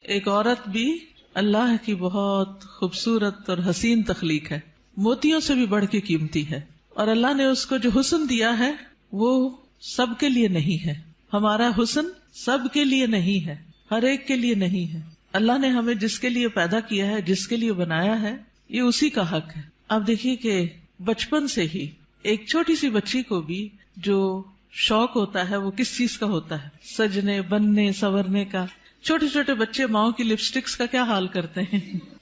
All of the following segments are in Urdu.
ایک عورت بھی اللہ کی بہت خوبصورت اور حسین تخلیق ہے، موتیوں سے بھی بڑھ کے قیمتی ہے، اور اللہ نے اس کو جو حسن دیا ہے وہ سب کے لیے نہیں ہے. ہمارا حسن سب کے لیے نہیں ہے، ہر ایک کے لیے نہیں ہے. اللہ نے ہمیں جس کے لیے پیدا کیا ہے، جس کے لیے بنایا ہے، یہ اسی کا حق ہے. آپ دیکھیے کہ بچپن سے ہی ایک چھوٹی سی بچی کو بھی جو شوق ہوتا ہے وہ کس چیز کا ہوتا ہے؟ سجنے، بننے، سنورنے کا. چھوٹے چھوٹے بچے ماؤں کی لپسٹکس کا کیا حال کرتے ہیں،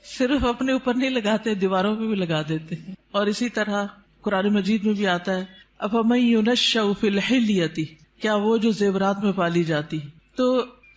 صرف اپنے اوپر نہیں لگاتے، دیواروں پہ بھی لگا دیتے ہیں. اور اسی طرح قرآن مجید میں بھی آتا ہے افمن ينشأ فی الحلیۃ، کیا وہ جو زیورات میں پالی جاتی. تو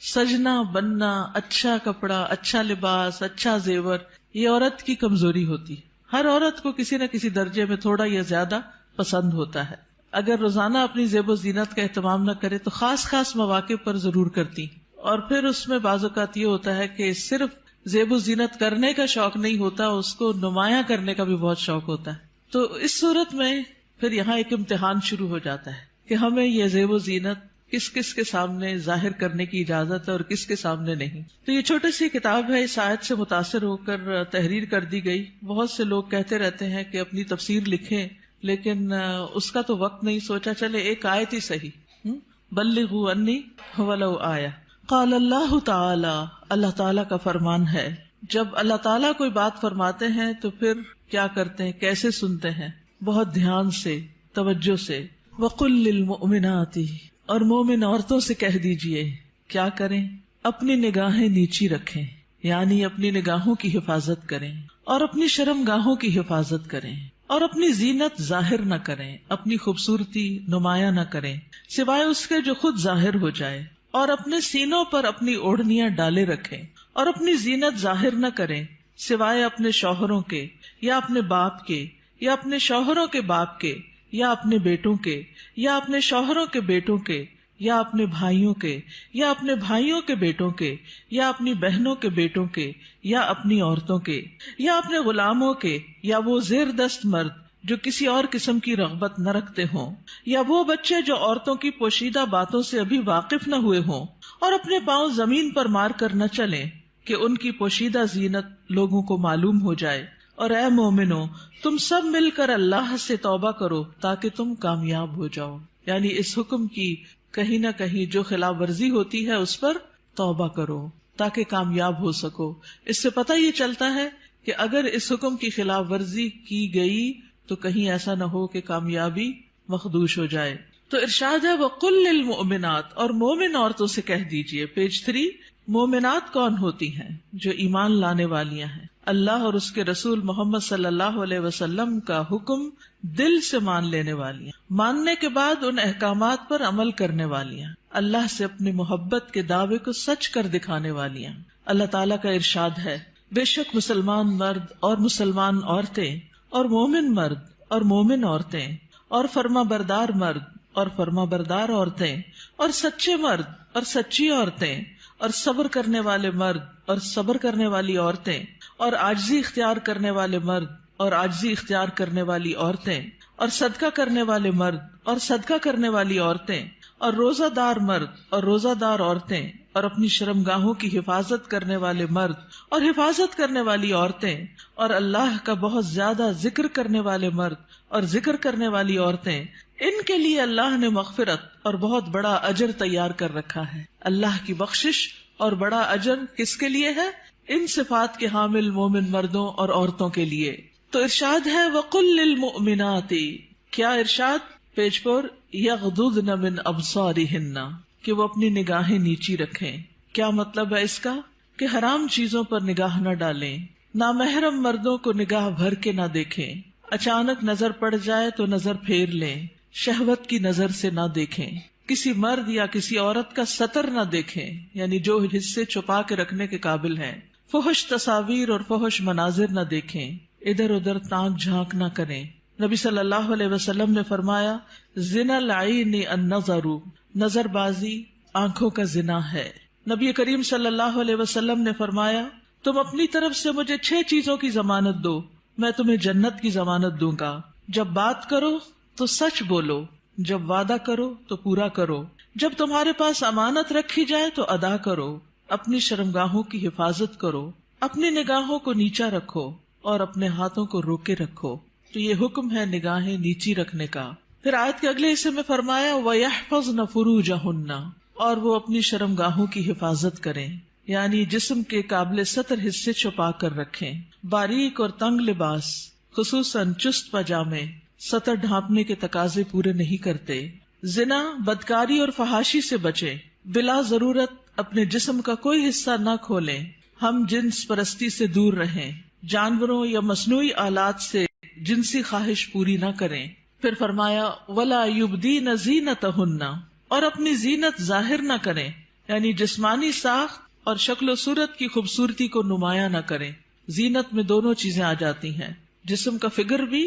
سجنا، بننا، اچھا کپڑا، اچھا لباس، اچھا زیور، یہ عورت کی کمزوری ہوتی. ہر عورت کو کسی نہ کسی درجے میں تھوڑا یا زیادہ پسند ہوتا ہے. اگر روزانہ اپنی زیب و زینت کا اہتمام نہ کرے تو خاص خاص مواقع پر ضرور کرتی. اور پھر اس میں بعض اوقات یہ ہوتا ہے کہ صرف زیب و زینت کرنے کا شوق نہیں ہوتا، اس کو نمایاں کرنے کا بھی بہت شوق ہوتا ہے. تو اس صورت میں پھر یہاں ایک امتحان شروع ہو جاتا ہے کہ ہمیں یہ زیب و زینت کس کس کے سامنے ظاہر کرنے کی اجازت ہے اور کس کے سامنے نہیں. تو یہ چھوٹی سی کتاب ہے، اس آیت سے متاثر ہو کر تحریر کر دی گئی. بہت سے لوگ کہتے رہتے ہیں کہ اپنی تفسیر لکھیں، لیکن اس کا تو وقت نہیں. سوچا چلے ایک آیت ہی صحیح، بلغوا انی ولو آیہ. قال اللہ تعالی، اللہ تعالیٰ کا فرمان ہے، جب اللہ تعالیٰ کوئی بات فرماتے ہیں تو پھر کیا کرتے ہیں، کیسے سنتے ہیں؟ بہت دھیان سے، توجہ سے. وقل للمؤمنات، اور مومن عورتوں سے کہہ دیجئے کیا کریں؟ اپنی نگاہیں نیچی رکھیں، یعنی اپنی نگاہوں کی حفاظت کریں، اور اپنی شرم گاہوں کی حفاظت کریں، اور اپنی زینت ظاہر نہ کریں، اپنی خوبصورتی نمایاں نہ کریں سوائے اس کے جو خود ظاہر ہو جائے، اور اپنے سینوں پر اپنی اوڑھنیاں ڈالے رکھیں، اور اپنی زینت ظاہر نہ کریں سوائے اپنے شوہروں کے، یا اپنے باپ کے، یا اپنے شوہروں کے باپ کے، یا اپنے بیٹوں کے، یا اپنے شوہروں کے بیٹوں کے، یا اپنے بھائیوں کے، یا اپنے بھائیوں کے بیٹوں کے، یا اپنی بہنوں کے بیٹوں کے، یا اپنی عورتوں کے، یا اپنے غلاموں کے، یا وہ زیر دست مرد جو کسی اور قسم کی رغبت نہ رکھتے ہوں، یا وہ بچے جو عورتوں کی پوشیدہ باتوں سے ابھی واقف نہ ہوئے ہوں، اور اپنے پاؤں زمین پر مار کر نہ چلیں کہ ان کی پوشیدہ زینت لوگوں کو معلوم ہو جائے. اور اے مومنو، تم سب مل کر اللہ سے توبہ کرو تاکہ تم کامیاب ہو جاؤ. یعنی اس حکم کی کہیں نہ کہیں جو خلاف ورزی ہوتی ہے اس پر توبہ کرو تاکہ کامیاب ہو سکو. اس سے پتہ یہ چلتا ہے کہ اگر اس حکم کی خلاف ورزی کی گئی تو کہیں ایسا نہ ہو کہ کامیابی مخدوش ہو جائے. تو ارشاد ہے وَقُلْ لِلْمُؤْمِنَاتِ، اور مومن عورتوں سے کہہ دیجئے. پیج 3. مومنات کون ہوتی ہیں؟ جو ایمان لانے والیاں ہیں، اللہ اور اس کے رسول محمد صلی اللہ علیہ وسلم کا حکم دل سے مان لینے والیاں، ماننے کے بعد ان احکامات پر عمل کرنے والیاں، اللہ سے اپنی محبت کے دعوے کو سچ کر دکھانے والیاں. اللہ تعالیٰ کا ارشاد ہے، بے شک مسلمان مرد اور مسلمان عورتیں، اور مومن مرد اور مومن عورتیں، اور فرما بردار مرد اور فرما بردار عورتیں، اور سچے مرد اور سچی عورتیں، اور صبر کرنے والے مرد اور صبر کرنے والی عورتیں، اور عاجزی اختیار کرنے والے مرد اور عاجزی اختیار کرنے والی عورتیں، اور صدقہ کرنے والے مرد اور صدقہ کرنے والی عورتیں، اور روزہ دار مرد اور روزہ دار عورتیں، اور اپنی شرمگاہوں کی حفاظت کرنے والے مرد اور حفاظت کرنے والی عورتیں، اور اللہ کا بہت زیادہ ذکر کرنے والے مرد اور ذکر کرنے والی عورتیں. ان کے لیے اللہ نے مغفرت اور بہت بڑا اجر تیار کر رکھا ہے. اللہ کی بخشش اور بڑا اجر کس کے لیے ہے؟ ان صفات کے حامل مومن مردوں اور عورتوں کے لیے. تو ارشاد ہے وَقُلْ لِلْمُؤْمِنَاتِ، کیا ارشاد؟ پیج پر یغضضن من ابصارہن، کہ وہ اپنی نگاہیں نیچی رکھیں. کیا مطلب ہے اس کا؟ کہ حرام چیزوں پر نگاہ نہ ڈالیں، نامحرم مردوں کو نگاہ بھر کے نہ دیکھیں، اچانک نظر پڑ جائے تو نظر پھیر لیں، شہوت کی نظر سے نہ دیکھیں، کسی مرد یا کسی عورت کا سطر نہ دیکھیں، یعنی جو حصے چھپا کے رکھنے کے قابل ہیں، فحش تصاویر اور فحش مناظر نہ دیکھیں، ادھر ادھر تانک جھانک نہ کریں. نبی صلی اللہ علیہ وسلم نے فرمایا زنا العین النظر، نظر بازی آنکھوں کا زنا ہے. نبی کریم صلی اللہ علیہ وسلم نے فرمایا تم اپنی طرف سے مجھے 6 چیزوں کی ضمانت دو، میں تمہیں جنت کی ضمانت دوں گا. جب بات کرو تو سچ بولو، جب وعدہ کرو تو پورا کرو، جب تمہارے پاس امانت رکھی جائے تو ادا کرو، اپنی شرمگاہوں کی حفاظت کرو، اپنی نگاہوں کو نیچا رکھو اور اپنے ہاتھوں کو روکے رکھو. تو یہ حکم ہے نگاہیں نیچی رکھنے کا. پھر آیت کے اگلے حصے میں فرمایا وَيَحْفَظْنَ فُرُوجَهُنَّ، اور وہ اپنی شرمگاہوں کی حفاظت کریں، یعنی جسم کے قابل سطر حصے چھپا کر رکھیں. باریک اور تنگ لباس خصوصاً چست پاجامے سطر ڈھانپنے کے تقاضے پورے نہیں کرتے. زنا، بدکاری اور فحاشی سے بچیں. بلا ضرورت اپنے جسم کا کوئی حصہ نہ کھولیں. ہم جنس پرستی سے دور رہیں. جانوروں یا مصنوعی آلات سے جنسی خواہش پوری نہ کریں. پھر فرمایا وَلَا يُبْدِينَ زِينَتَهُنَّ، اور اپنی زینت ظاہر نہ کریں، یعنی جسمانی ساخت اور شکل و صورت کی خوبصورتی کو نمایاں نہ کریں. زینت میں دونوں چیزیں آ جاتی ہیں، جسم کا فگر بھی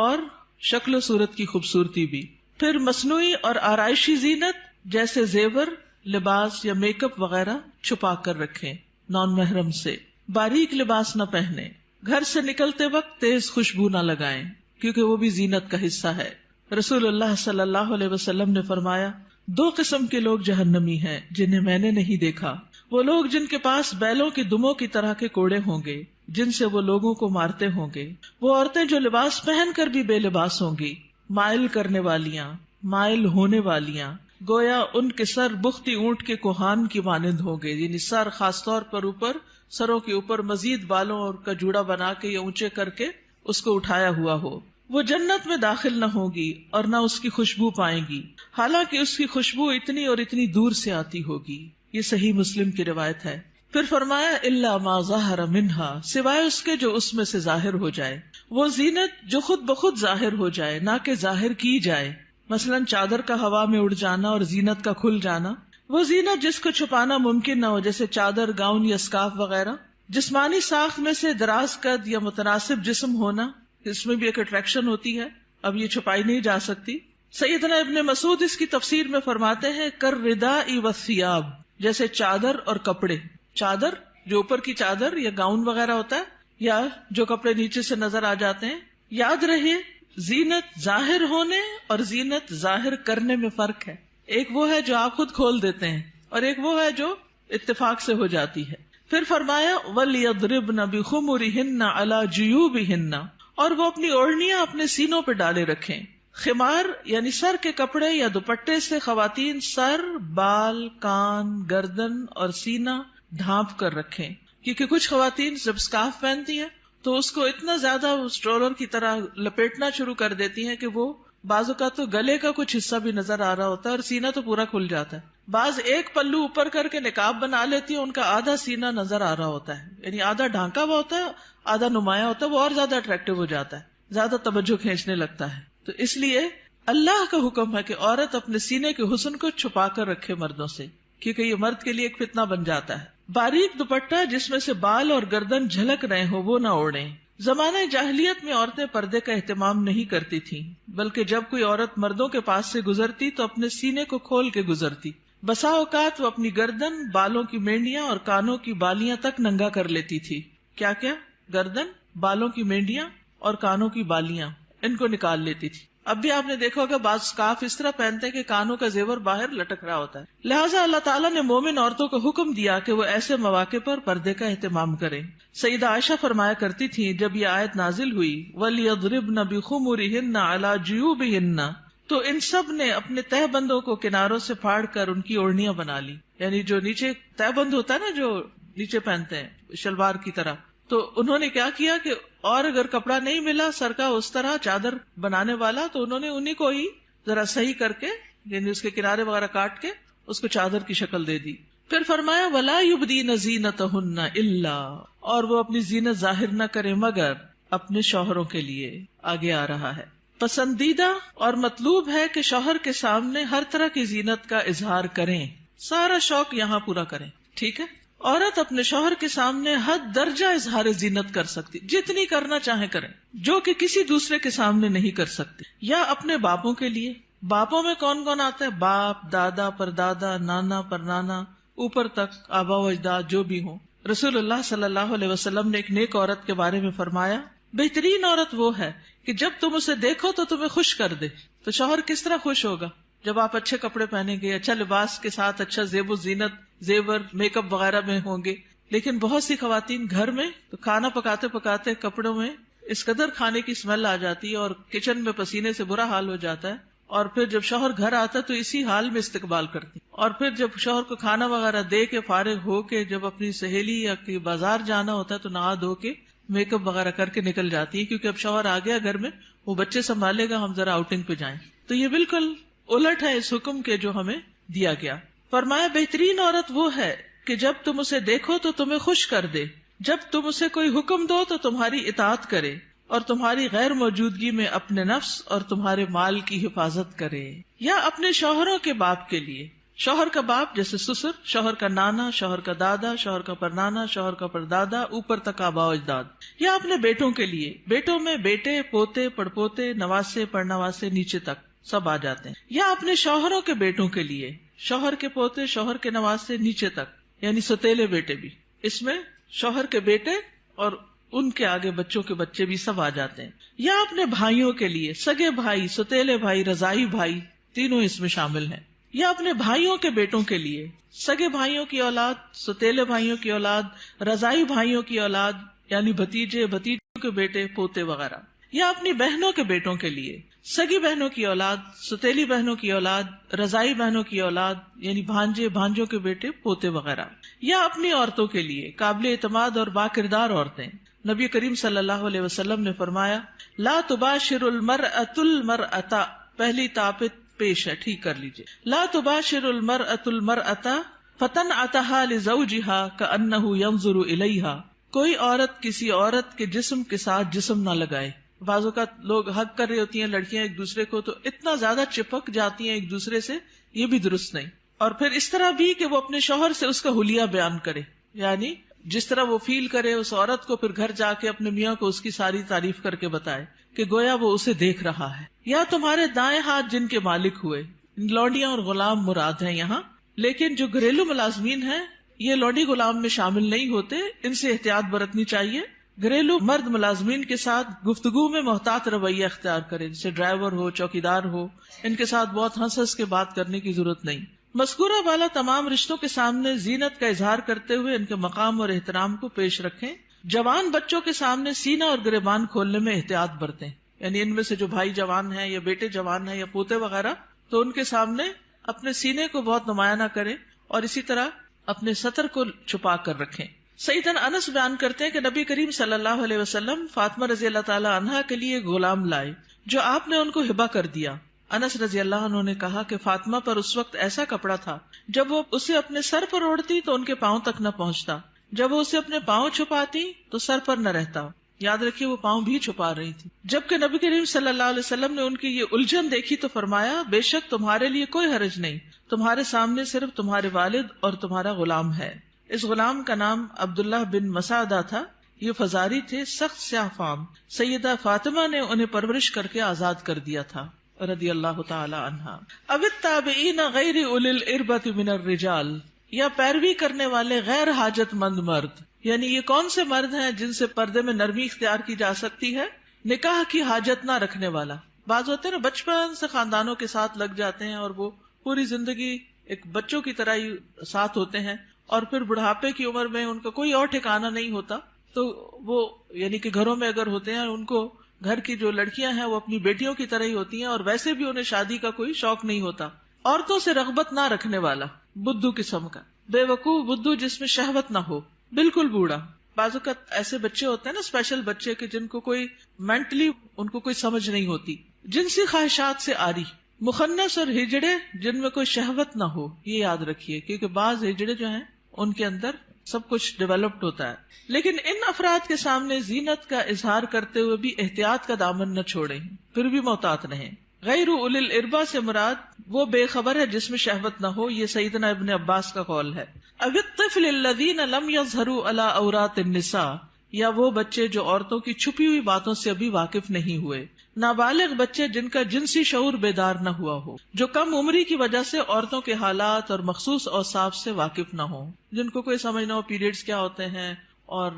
اور شکل و صورت کی خوبصورتی بھی. پھر مصنوعی اور آرائشی زینت جیسے زیور، لباس یا میک اپ وغیرہ چھپا کر رکھیں نان محرم سے. باریک لباس نہ پہنیں. گھر سے نکلتے وقت تیز خوشبو نہ لگائیں کیونکہ وہ بھی زینت کا حصہ ہے. رسول اللہ صلی اللہ علیہ وسلم نے فرمایا 2 قسم کے لوگ جہنمی ہیں جنہیں میں نے نہیں دیکھا. وہ لوگ جن کے پاس بیلوں کی دموں کی طرح کے کوڑے ہوں گے جن سے وہ لوگوں کو مارتے ہوں گے. وہ عورتیں جو لباس پہن کر بھی بے لباس ہوں گی، مائل کرنے والیاں، مائل ہونے والیاں، گویا ان کے سر بختی اونٹ کے کوہان کی مانند ہوں گے، یعنی سر خاص طور پر اوپر، سروں کے اوپر مزید بالوں اور کا جوڑا بنا کے یا اونچے کر کے اس کو اٹھایا ہوا ہو. وہ جنت میں داخل نہ ہوگی اور نہ اس کی خوشبو پائیں گی، حالانکہ اس کی خوشبو اتنی اور اتنی دور سے آتی ہوگی. یہ صحیح مسلم کی روایت ہے. پھر فرمایا الا ما ظہر منہا، سوائے اس کے جو اس میں سے ظاہر ہو جائے. وہ زینت جو خود بخود ظاہر ہو جائے، نہ کہ ظاہر کی جائے، مثلا چادر کا ہوا میں اڑ جانا اور زینت کا کھل جانا. وہ زینت جس کو چھپانا ممکن نہ ہو، جیسے چادر، گاؤن یا اسکارف وغیرہ. جسمانی ساخت میں سے دراز قد یا متناسب جسم ہونا، اس میں بھی ایک اٹریکشن ہوتی ہے، اب یہ چھپائی نہیں جا سکتی. سیدنا ابن مسعود اس کی تفسیر میں فرماتے ہیں کالرداء والثیاب، جیسے چادر اور کپڑے. چادر جو اوپر کی چادر یا گاؤن وغیرہ ہوتا ہے، یا جو کپڑے نیچے سے نظر آ جاتے ہیں. یاد رہے زینت ظاہر ہونے اور زینت ظاہر کرنے میں فرق ہے. ایک وہ ہے جو آپ خود کھول دیتے ہیں اور ایک وہ ہے جو اتفاق سے ہو جاتی ہے. پھر فرمایا وَلْيَضْرِبْنَ بِخُمُرِهِنَّ عَلَى جُيُوبِهِنَّ، اور وہ اپنی اوڑھنیاں اپنے سینوں پہ ڈالے رکھیں. خمار یعنی سر کے کپڑے یا دوپٹے سے خواتین سر، بال، کان، گردن اور سینہ ڈھانپ کر رکھیں، کیونکہ کچھ خواتین جب اسکارف پہنتی ہیں تو اس کو اتنا زیادہ اسٹرولر کی طرح لپیٹنا شروع کر دیتی ہیں کہ وہ بعض اوقات تو گلے کا کچھ حصہ بھی نظر آ رہا ہوتا ہے اور سینہ تو پورا کھل جاتا ہے. بعض ایک پلو اوپر کر کے نقاب بنا لیتی ہیں، ان کا آدھا سینہ نظر آ رہا ہوتا ہے، یعنی آدھا ڈھانکا ہوا ہوتا ہے، آدھا نمایاں ہوتا ہے، وہ اور زیادہ اٹریکٹیو ہو جاتا ہے، زیادہ توجہ کھینچنے لگتا ہے. تو اس لیے اللہ کا حکم ہے کہ عورت اپنے سینے کے حسن کو چھپا کر رکھے مردوں سے، کیونکہ یہ مرد کے لیے ایک فتنہ بن جاتا ہے. باریک دوپٹہ جس میں سے بال اور گردن جھلک رہے ہو وہ نہ اوڑھیں. زمانہ جاہلیت میں عورتیں پردے کا اہتمام نہیں کرتی تھیں، بلکہ جب کوئی عورت مردوں کے پاس سے گزرتی تو اپنے سینے کو کھول کے گزرتی. بسا اوقات وہ اپنی گردن، بالوں کی مینڈیاں اور کانوں کی بالیاں تک ننگا کر لیتی تھی. کیا کیا؟ گردن، بالوں کی مینڈیاں اور کانوں کی بالیاں، ان کو نکال لیتی تھی. اب بھی آپ نے دیکھا ہوگا بعض اسکارف اس طرح پہنتے ہیں کہ کانوں کا زیور باہر لٹک رہا ہوتا ہے. لہٰذا اللہ تعالیٰ نے مومن عورتوں کو حکم دیا کہ وہ ایسے مواقع پر پردے کا اہتمام کریں. سیدہ عائشہ فرمایا کرتی تھی جب یہ آیت نازل ہوئی وَلْيَضْرِبْنَ بِخُمُرِهِنَّ عَلَى جُيُوبِهِنَّ، تو ان سب نے اپنے تہ بندوں کو کناروں سے پھاڑ کر ان کی اوڑھنیاں بنا لی. یعنی جو نیچے تہ بند ہوتا ہے نا، جو نیچے پہنتے ہیں شلوار کی طرح، تو انہوں نے کیا کیا کہ اور اگر کپڑا نہیں ملا سر کا اس طرح چادر بنانے والا تو انہوں نے انہی کو ہی ذرا صحیح کر کے، یعنی اس کے کنارے وغیرہ کاٹ کے اس کو چادر کی شکل دے دی. پھر فرمایا وَلَا يُبْدِينَ زِينَتَهُنَّ إِلَّا، اور وہ اپنی زینت ظاہر نہ کریں مگر اپنے شوہروں کے لیے. آگے آ رہا ہے پسندیدہ اور مطلوب ہے کہ شوہر کے سامنے ہر طرح کی زینت کا اظہار کریں، سارا شوق یہاں پورا کریں. ٹھیک ہے، عورت اپنے شوہر کے سامنے حد درجہ اظہار زینت کر سکتی، جتنی کرنا چاہے کریں، جو کہ کسی دوسرے کے سامنے نہیں کر سکتی. یا اپنے باپوں کے لیے، باپوں میں کون کون آتا ہے؟ باپ، دادا، پردادا، نانا، پرنانا، اوپر تک آبا و اجداد جو بھی ہوں. رسول اللہ صلی اللہ علیہ وسلم نے ایک نیک عورت کے بارے میں فرمایا بہترین عورت وہ ہے کہ جب تم اسے دیکھو تو تمہیں خوش کر دے. تو شوہر کس طرح خوش ہوگا جب آپ اچھے کپڑے پہنیں گے، اچھا لباس کے ساتھ اچھا زیب و زینت، زیور، میک اپ وغیرہ میں ہوں گے. لیکن بہت سی خواتین گھر میں تو کھانا پکاتے پکاتے کپڑوں میں اس قدر کھانے کی اسمیل آ جاتی ہے اور کچن میں پسینے سے برا حال ہو جاتا ہے، اور پھر جب شوہر گھر آتا ہے تو اسی حال میں استقبال کرتی، اور پھر جب شوہر کو کھانا وغیرہ دے کے فارغ ہو کے جب اپنی سہیلی یا کہ بازار جانا ہوتا ہے تو نہا دھو کے میک اپ وغیرہ کر کے نکل جاتی ہے، کیونکہ اب شوہر آ گیا گھر میں، وہ بچے سنبھالے گا، ہم ذرا آؤٹنگ پہ جائیں. تو یہ بالکل الٹ ہے اس حکم کے جو ہمیں دیا گیا. فرمایا بہترین عورت وہ ہے کہ جب تم اسے دیکھو تو تمہیں خوش کر دے، جب تم اسے کوئی حکم دو تو تمہاری اطاعت کرے، اور تمہاری غیر موجودگی میں اپنے نفس اور تمہارے مال کی حفاظت کرے. یا اپنے شوہروں کے باپ کے لیے، شوہر کا باپ جیسے سسر، شوہر کا نانا، شوہر کا دادا، شوہر کا پرنانا، شوہر کا پردادا، اوپر تک آباء و اجداد. یا اپنے بیٹوں کے لیے، بیٹوں میں بیٹے، پوتے، پڑپوتے، نواسے، پڑنواسے، نیچے تک سب آ جاتے ہیں. یا اپنے شوہروں کے بیٹوں کے لیے، شوہر کے پوتے، شوہر کے نواسے، نیچے تک یعنی ستیلے بیٹے بھی، اس میں شوہر کے بیٹے اور ان کے آگے بچوں کے بچے بھی سب آ جاتے ہیں. یا اپنے بھائیوں کے لیے، سگے بھائی، ستیلے بھائی، رضائی بھائی، تینوں اس میں شامل ہیں. یا اپنے بھائیوں کے بیٹوں کے لیے، سگے بھائیوں کی اولاد، ستیلے بھائیوں کی اولاد، رضائی بھائیوں کی اولاد یعنی بھتیجے، بھتیجوں کے بیٹے، پوتے وغیرہ. یا اپنی بہنوں کے بیٹوں کے لیے، سگی بہنوں کی اولاد، ستیلی بہنوں کی اولاد، رضائی بہنوں کی اولاد یعنی بھانجے، بھانجوں کے بیٹے، پوتے وغیرہ. یا اپنی عورتوں کے لیے، قابل اعتماد اور باکردار عورتیں. نبی کریم صلی اللہ علیہ وسلم نے فرمایا لا تباشر المرأة المرأة، پہلی تاپت پیش ہے، ٹھیک کر لیجئے. لا تباشر المرأة المرأة فتنعتها لزوجها كأنه ينظر إليها، کوئی عورت کسی عورت کے جسم کے ساتھ جسم نہ لگائے. بعض اوقات لوگ حق کر رہی ہوتی ہیں لڑکیاں ایک دوسرے کو تو اتنا زیادہ چپک جاتی ہیں ایک دوسرے سے، یہ بھی درست نہیں. اور پھر اس طرح بھی کہ وہ اپنے شوہر سے اس کا حلیہ بیان کرے، یعنی جس طرح وہ فیل کرے اس عورت کو، پھر گھر جا کے اپنے میاں کو اس کی ساری تعریف کر کے بتائے کہ گویا وہ اسے دیکھ رہا ہے. یا تمہارے دائیں ہاتھ جن کے مالک ہوئے، لونڈیاں اور غلام مراد ہیں یہاں، لیکن جو گھریلو ملازمین ہیں یہ لونڈی غلام میں شامل نہیں ہوتے، ان سے احتیاط برتنی چاہیے. گھریلو مرد ملازمین کے ساتھ گفتگو میں محتاط رویہ اختیار کرے، جیسے ڈرائیور ہو، چوکیدار ہو، ان کے ساتھ بہت ہنس ہنس کے بات کرنے کی ضرورت نہیں. مذکورہ والا تمام رشتوں کے سامنے زینت کا اظہار کرتے ہوئے ان کے مقام اور احترام کو پیش رکھیں. جوان بچوں کے سامنے سینہ اور گریبان کھولنے میں احتیاط برتیں، یعنی ان میں سے جو بھائی جوان ہیں یا بیٹے جوان ہیں یا پوتے وغیرہ، تو ان کے سامنے اپنے سینے کو بہت نمایاں نہ کریں، اور اسی طرح اپنے سطر کو چھپا کر رکھیں. سیدنا انس بیان کرتے ہیں کہ نبی کریم صلی اللہ علیہ وسلم فاطمہ رضی اللہ تعالی عنہا کے لیے ایک غلام لائے جو آپ نے ان کو ہبہ کر دیا. انس رضی اللہ عنہ نے کہا کہ فاطمہ پر اس وقت ایسا کپڑا تھا جب وہ اسے اپنے سر پر اوڑھتی تو ان کے پاؤں تک نہ پہنچتا، جب وہ اسے اپنے پاؤں چھپاتی تو سر پر نہ رہتا. یاد رکھیے وہ پاؤں بھی چھپا رہی تھی. جبکہ نبی کریم صلی اللہ علیہ وسلم نے ان کی یہ الجھن دیکھی تو فرمایا بے شک تمہارے لیے کوئی حرج نہیں، تمہارے سامنے صرف تمہارے والد اور تمہارا غلام ہے. اس غلام کا نام عبداللہ بن مسعدہ تھا. یہ فزاری تھے، سخت سیاہ فام. سیدہ فاطمہ نے انہیں پرورش کر کے آزاد کر دیا تھا رضی اللہ تعالی عنہا. اب التابعین غیر اولی الاربۃ من الرجال، یا پیروی کرنے والے غیر حاجت مند مرد، یعنی یہ کون سے مرد ہیں جن سے پردے میں نرمی اختیار کی جا سکتی ہے؟ نکاح کی حاجت نہ رکھنے والا. بعض ہوتے ہیں نا بچپن سے خاندانوں کے ساتھ لگ جاتے ہیں اور وہ پوری زندگی ایک بچوں کی طرح ہی ساتھ ہوتے ہیں، اور پھر بڑھاپے کی عمر میں ان کا کوئی اور ٹھکانہ نہیں ہوتا، تو وہ یعنی کہ گھروں میں اگر ہوتے ہیں ان کو گھر کی جو لڑکیاں ہیں وہ اپنی بیٹیوں کی طرح ہی ہوتی ہیں، اور ویسے بھی انہیں شادی کا کوئی شوق نہیں ہوتا. عورتوں سے رغبت نہ رکھنے والا، بدھو قسم کا، بے وقوف بدھو جس میں شہوت نہ ہو، بالکل بوڑھا. بعض اوقات ایسے بچے ہوتے ہیں نا اسپیشل بچے کہ جن کو کوئی مینٹلی ان کو کوئی سمجھ نہیں ہوتی، جنسی خواہشات سے آری. مخنث اور ہجڑے جن میں کوئی شہوت نہ ہو، یہ یاد رکھیے، کیونکہ بعض ہجڑے جو ہیں ان کے اندر سب کچھ ڈیولپڈ ہوتا ہے. لیکن ان افراد کے سامنے زینت کا اظہار کرتے ہوئے بھی احتیاط کا دامن نہ چھوڑیں، پھر بھی محتاط رہیں. غیر اولی الاربا سے مراد وہ بے خبر ہے جس میں شہوت نہ ہو، یہ سیدنا ابن عباس کا قول ہے. اب الطفل الذین لم یظہروا علی عورات النساء، یا وہ بچے جو عورتوں کی چھپی ہوئی باتوں سے ابھی واقف نہیں ہوئے. نابالغ بچے جن کا جنسی شعور بیدار نہ ہوا ہو، جو کم عمری کی وجہ سے عورتوں کے حالات اور مخصوص اوصاف سے واقف نہ ہوں، جن کو کوئی سمجھ نہ ہو پیریڈز کیا ہوتے ہیں، اور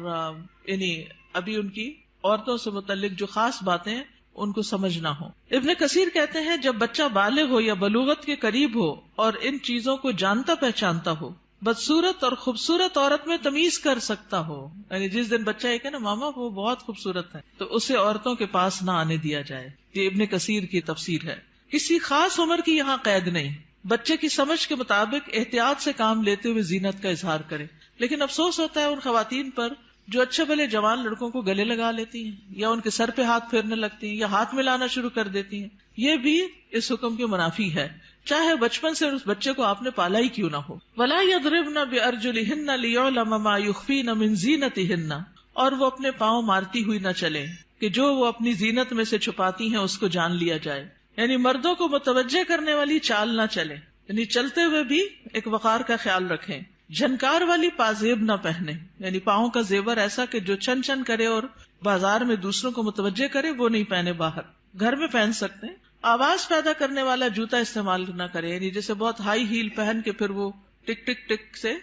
یعنی ابھی ان کی عورتوں سے متعلق جو خاص باتیں ہیں ان کو سمجھ نہ ہو. ابن کثیر کہتے ہیں جب بچہ بالغ ہو یا بلوغت کے قریب ہو اور ان چیزوں کو جانتا پہچانتا ہو، بدصورت اور خوبصورت عورت میں تمیز کر سکتا ہو، یعنی جس دن بچہ یہ کہ نا ماما وہ بہت خوبصورت ہے، تو اسے عورتوں کے پاس نہ آنے دیا جائے. یہ ابن کثیر کی تفسیر ہے. کسی خاص عمر کی یہاں قید نہیں، بچے کی سمجھ کے مطابق احتیاط سے کام لیتے ہوئے زینت کا اظہار کرے. لیکن افسوس ہوتا ہے ان خواتین پر جو اچھے بھلے جوان لڑکوں کو گلے لگا لیتی ہیں یا ان کے سر پہ ہاتھ پھیرنے لگتی ہیں یا ہاتھ ملانا شروع کر دیتی ہیں. یہ بھی اس حکم کے منافی ہے، چاہے بچپن سے اس بچے کو آپ نے پالا ہی کیوں نہ ہو. وَلَا يَضْرِبْنَ بِأَرْجُلِهِنَّ لِيُعْلَمَ مَا يُخْفِينَ مِنْ زِينَتِهِنَّ، اور وہ اپنے پاؤں مارتی ہوئی نہ چلیں کہ جو وہ اپنی زینت میں سے چھپاتی ہیں اس کو جان لیا جائے. یعنی مردوں کو متوجہ کرنے والی چال نہ چلے، یعنی چلتے ہوئے بھی ایک وقار کا خیال رکھیں. جھنکار والی پازیب نہ پہنے، یعنی پاؤں کا زیور ایسا کہ جو چھن چھن کرے اور بازار میں دوسروں کو متوجہ کرے وہ نہیں پہنے. باہر گھر میں پہن سکتے ہیں. آواز پیدا کرنے والا جوتا استعمال نہ کرے، یعنی جیسے بہت ہائی ہیل پہن کے پھر وہ ٹک ٹک ٹک سے